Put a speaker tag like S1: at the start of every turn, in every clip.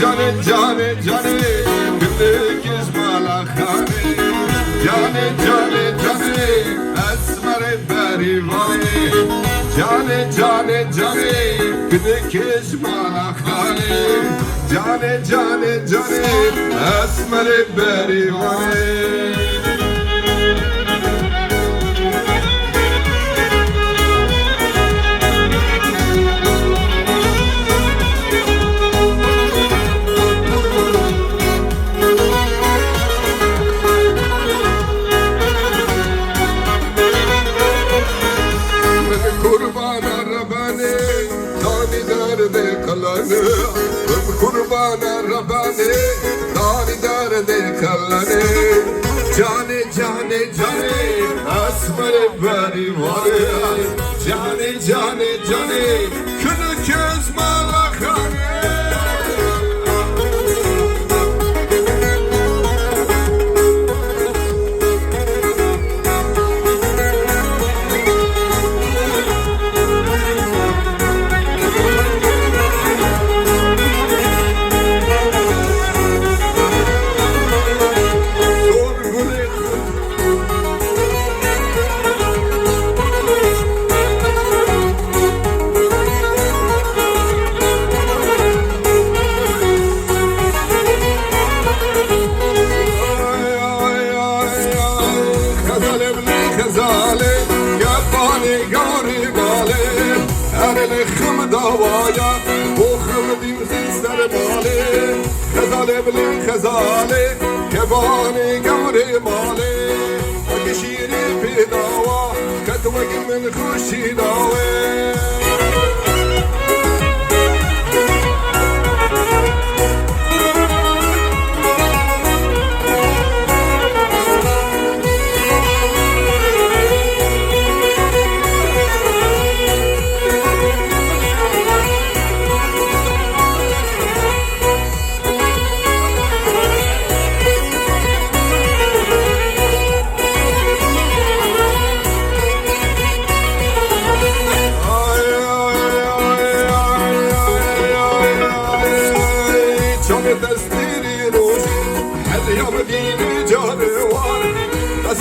S1: cane günlük izmala khane cane esmer perivane cane günlük izmala khane cane esmer perivane Kurbana Rabbane Dani derde kallane Cane Asmare perivane Cane Kını köz malakhane davaya Bokhdim zistar male Khazale bli khazale Kebani gamre male Akshiri pidawa Katwag min khushi dawe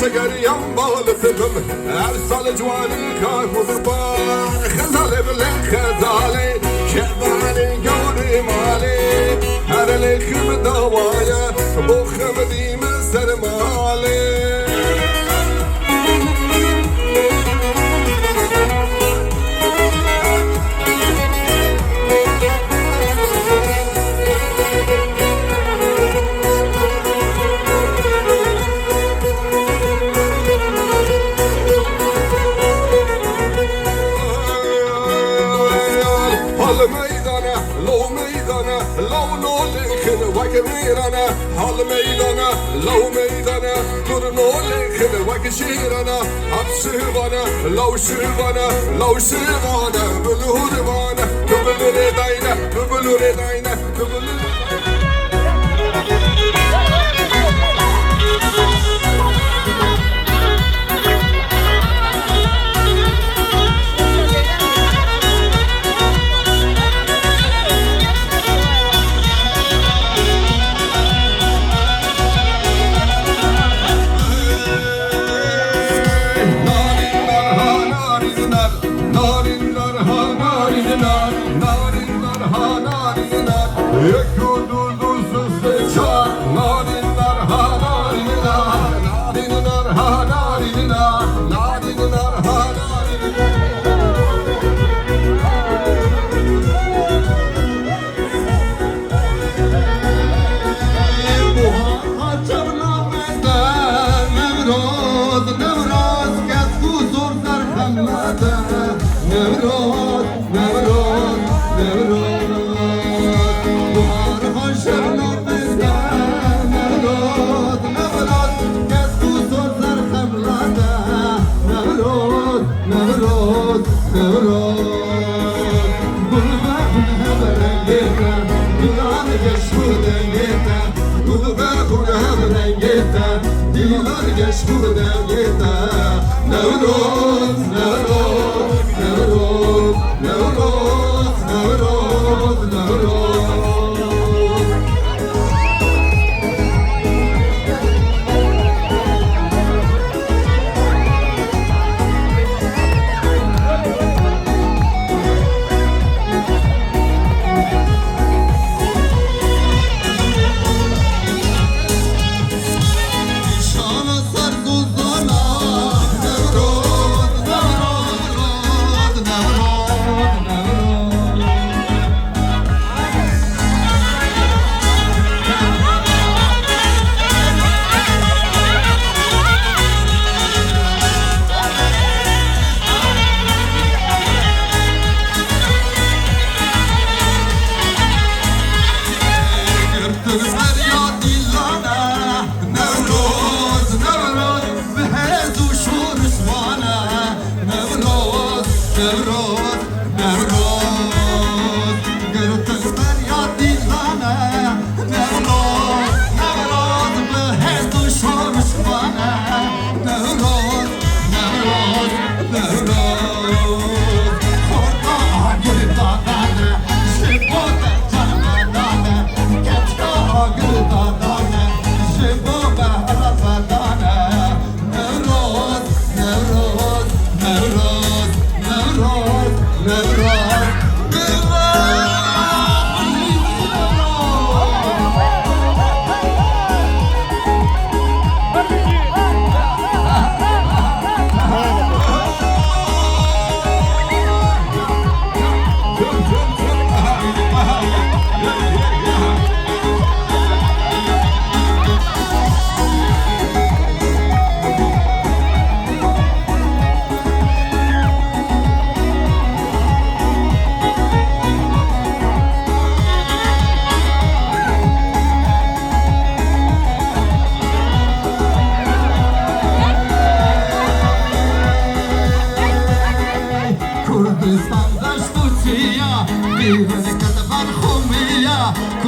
S1: سقر ينبال تبم أرسل جواني كاف وضربان خزالي بالله خزالي شباني قولي مالي هذا لكم دوايا بوخم دي مستر مالي وكبيرنا هال ميدانا لو ميدانا كرنو لكن وكشيرنا حبسيبانا لو شيبانا بالهربانا كبلو رداينا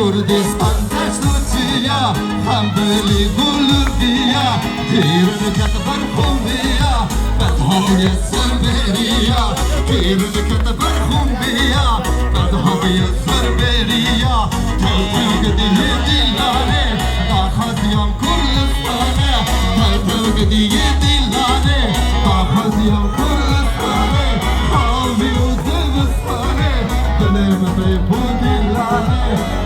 S2: كردستان تشتوتيا حنبلي قلبيا كيرن كتبر خوميا فتحة يسر بريا كيرن كتبر خوميا فتحة يسر بريا تلتل قديه دلاني باخذ يوم كردستاني تلتل قديه دلاني باخذ يوم كردستاني حامي وزبستاني دلم بيبو دلاني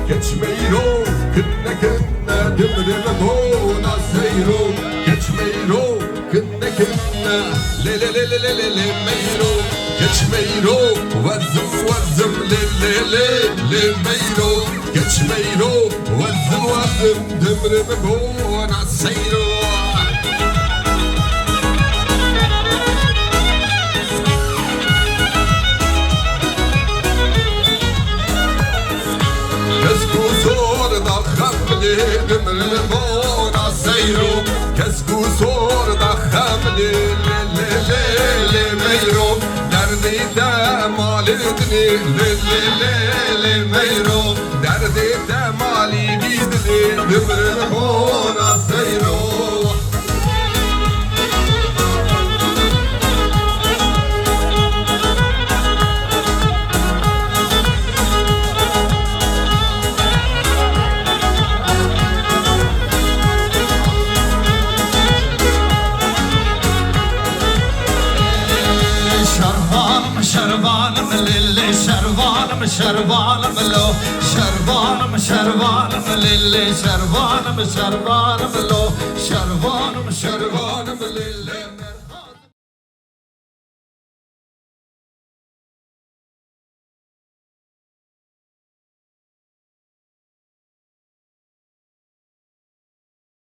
S1: Geçmeyro, kınna kınna, dımdırma bona seyro. Geçmeyro, kınna kınna, le le le le le le le meyro. Geçmeyro, vazzım vazzım le le le le meyro. Geçmeyro, vazzım vazzım, dımdırma bona seyro. دمر بونا سيرو كسكو صور ضخم لي ميرو دردي مالدني لي ميرو دردي مالي بيدني دمر بونا سيرو
S2: شربانم للي شربانم شربانم لو شربانم شربانم للي شربانم شربانم لو شربانم شربانم للي